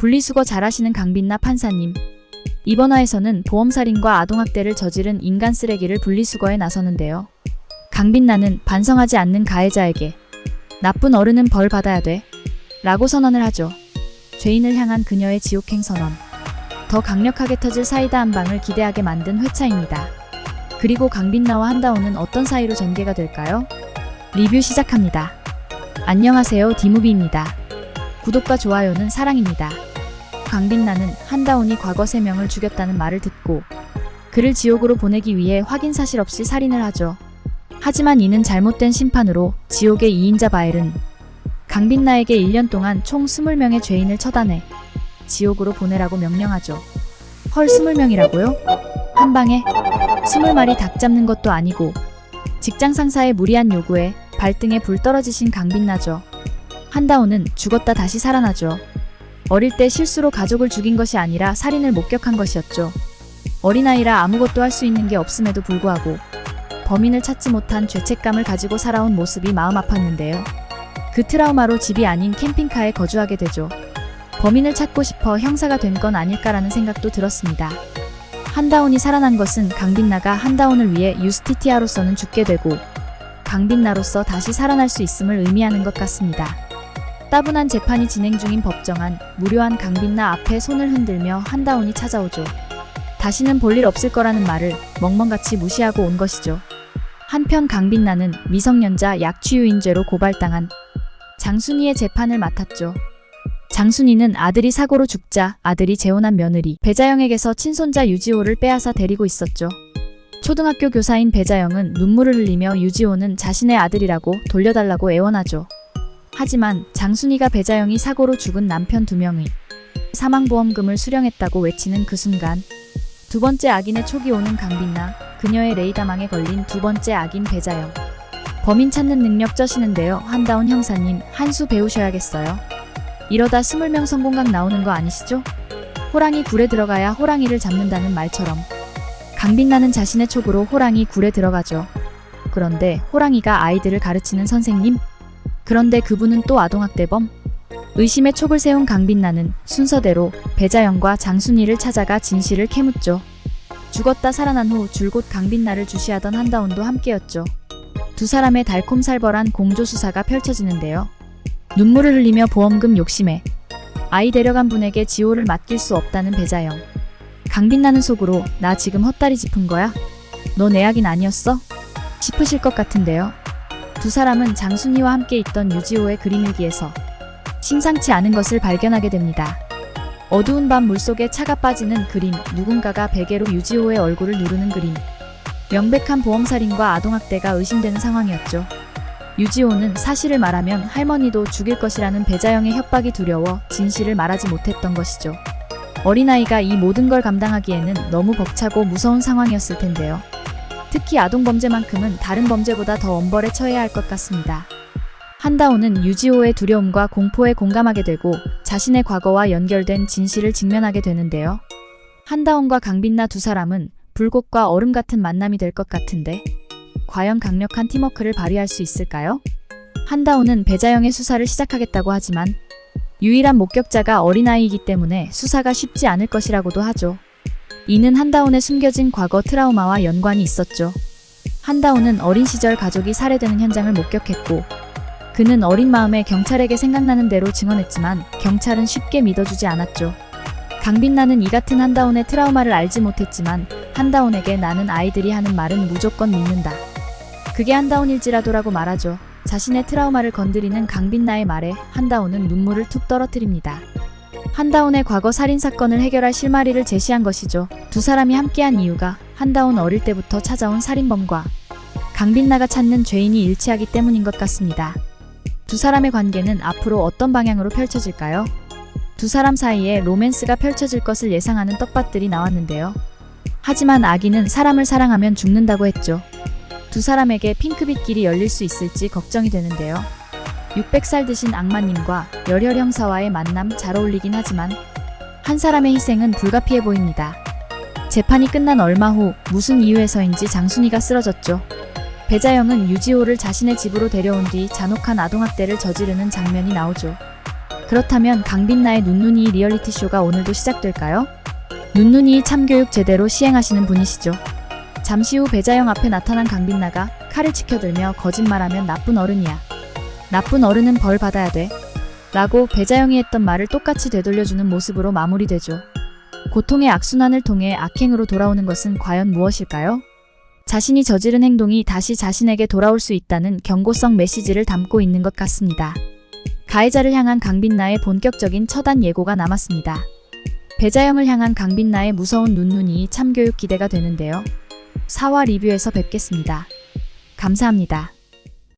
분리수거 잘하시는 강빛나 판사님. 이번 화에서는 보험살인과 아동학대를 저지른 인간 쓰레기를 분리수거에 나서는데요. 강빛나는 반성하지 않는 가해자에게 나쁜 어른은 벌 받아야 돼 라고 선언을 하죠. 죄인을 향한 그녀의 지옥행 선언. 더 강력하게 터질 사이다 한 방을 기대하게 만든 회차입니다. 그리고 강빛나와 한다온은 어떤 사이로 전개가 될까요? 리뷰 시작합니다. 안녕하세요, 디무비입니다. 구독과 좋아요는 사랑입니다. 강빛나는 한다온이 과거 3명을 죽였다는 말을 듣고 그를 지옥으로 보내기 위해 확인 사실 없이 살인을 하죠. 하지만 이는 잘못된 심판으로 지옥의 2인자 바엘은 강빛나에게 1년 동안 총 20명의 죄인을 처단해 지옥으로 보내라고 명령하죠. 헐, 20명이라고요? 한 방에 20마리 닭 잡는 것도 아니고 직장 상사의 무리한 요구에 발등에 불 떨어지신 강빛나죠. 한다온은 죽었다 다시 살아나죠. 어릴 때 실수로 가족을 죽인 것이 아니라 살인을 목격한 것이었죠. 어린아이라 아무것도 할 수 있는 게 없음에도 불구하고 범인을 찾지 못한 죄책감을 가지고 살아온 모습이 마음 아팠는데요. 그 트라우마로 집이 아닌 캠핑카에 거주하게 되죠. 범인을 찾고 싶어 형사가 된 건 아닐까라는 생각도 들었습니다. 한다온이 살아난 것은 강빛나가 한다온을 위해 유스티티아로서는 죽게 되고 강빛나로서 다시 살아날 수 있음을 의미하는 것 같습니다. 따분한 재판이 진행 중인 법정안, 무료한 강빛나 앞에 손을 흔들며 한다온이 찾아오죠. 다시는 볼 일 없을 거라는 말을 멍멍같이 무시하고 온 것이죠. 한편 강빛나는 미성년자 약취유인죄로 고발당한 장순이의 재판을 맡았죠. 장순이는 아들이 사고로 죽자 아들이 재혼한 며느리 배자영에게서 친손자 유지호를 빼앗아 데리고 있었죠. 초등학교 교사인 배자영은 눈물을 흘리며 유지호는 자신의 아들이라고 돌려달라고 애원하죠. 하지만 장순이가 배자영이 사고로 죽은 남편 2명의 사망보험금을 수령했다고 외치는 그 순간 두 번째 악인의 촉이 오는 강빛나, 그녀의 레이다망에 걸린 두 번째 악인 배자영. 범인 찾는 능력 쩌시는데요. 한다온 형사님, 한 수 배우셔야겠어요. 이러다 20명 성공각 나오는 거 아니시죠? 호랑이 굴에 들어가야 호랑이를 잡는다는 말처럼 강빛나는 자신의 촉으로 호랑이 굴에 들어가죠. 그런데 호랑이가 아이들을 가르치는 선생님? 그런데 그분은 또 아동학대범? 의심의 촉을 세운 강빛나는 순서대로 배자영과 장순이를 찾아가 진실을 캐묻죠. 죽었다 살아난 후 줄곧 강빛나를 주시하던 한다온도 함께였죠. 두 사람의 달콤살벌한 공조수사가 펼쳐지는데요. 눈물을 흘리며 보험금 욕심에 아이 데려간 분에게 지호를 맡길 수 없다는 배자영. 강빛나는 속으로 나 지금 헛다리 짚은 거야? 너 내 악인 아니었어? 싶으실 것 같은데요. 두 사람은 장순이와 함께 있던 유지호의 그림일기에서 심상치 않은 것을 발견하게 됩니다. 어두운 밤 물속에 차가 빠지는 그림, 누군가가 베개로 유지호의 얼굴을 누르는 그림. 명백한 보험살인과 아동학대가 의심되는 상황이었죠. 유지호는 사실을 말하면 할머니도 죽일 것이라는 배자영의 협박이 두려워 진실을 말하지 못했던 것이죠. 어린아이가 이 모든 걸 감당하기에는 너무 벅차고 무서운 상황이었을 텐데요. 특히 아동범죄만큼은 다른 범죄보다 더 엄벌에 처해야 할 것 같습니다. 한다온은 유지호의 두려움과 공포에 공감하게 되고 자신의 과거와 연결된 진실을 직면하게 되는데요. 한다온과 강빛나 두 사람은 불꽃과 얼음 같은 만남이 될 것 같은데 과연 강력한 팀워크를 발휘할 수 있을까요? 한다온은 배자영의 수사를 시작하겠다고 하지만 유일한 목격자가 어린아이이기 때문에 수사가 쉽지 않을 것이라고도 하죠. 이는 한다온의 숨겨진 과거 트라우마와 연관이 있었죠. 한다온은 어린 시절 가족이 살해되는 현장을 목격했고 그는 어린 마음에 경찰에게 생각나는 대로 증언했지만 경찰은 쉽게 믿어주지 않았죠. 강빛나는 이 같은 한다온의 트라우마를 알지 못했지만 한다온에게 나는 아이들이 하는 말은 무조건 믿는다. 그게 한다온일지라도라고 말하죠. 자신의 트라우마를 건드리는 강빛나의 말에 한다온은 눈물을 툭 떨어뜨립니다. 한다온의 과거 살인사건을 해결할 실마리를 제시한 것이죠. 두 사람이 함께한 이유가 한다온 어릴 때부터 찾아온 살인범과 강빛나가 찾는 죄인이 일치하기 때문인 것 같습니다. 두 사람의 관계는 앞으로 어떤 방향으로 펼쳐질까요? 두 사람 사이에 로맨스가 펼쳐질 것을 예상하는 떡밥들이 나왔는데요. 하지만 아기는 사람을 사랑하면 죽는다고 했죠. 두 사람에게 핑크빛 길이 열릴 수 있을지 걱정이 되는데요. 600살 드신 악마님과 열혈 형사와의 만남 잘 어울리긴 하지만 한 사람의 희생은 불가피해 보입니다. 재판이 끝난 얼마 후 무슨 이유에서인지 장순이가 쓰러졌죠. 배자영은 유지호를 자신의 집으로 데려온 뒤 잔혹한 아동학대를 저지르는 장면이 나오죠. 그렇다면 강빛나의 눈눈이 리얼리티 쇼가 오늘도 시작될까요? 눈눈이 참교육 제대로 시행하시는 분이시죠. 잠시 후 배자영 앞에 나타난 강빛나가 칼을 치켜들며 거짓말하면 나쁜 어른이야. 나쁜 어른은 벌 받아야 돼. 라고 배자영이 했던 말을 똑같이 되돌려주는 모습으로 마무리되죠. 고통의 악순환을 통해 악행으로 돌아오는 것은 과연 무엇일까요? 자신이 저지른 행동이 다시 자신에게 돌아올 수 있다는 경고성 메시지를 담고 있는 것 같습니다. 가해자를 향한 강빛나의 본격적인 처단 예고가 남았습니다. 배자영을 향한 강빛나의 무서운 눈눈이 참교육 기대가 되는데요. 4화 리뷰에서 뵙겠습니다. 감사합니다.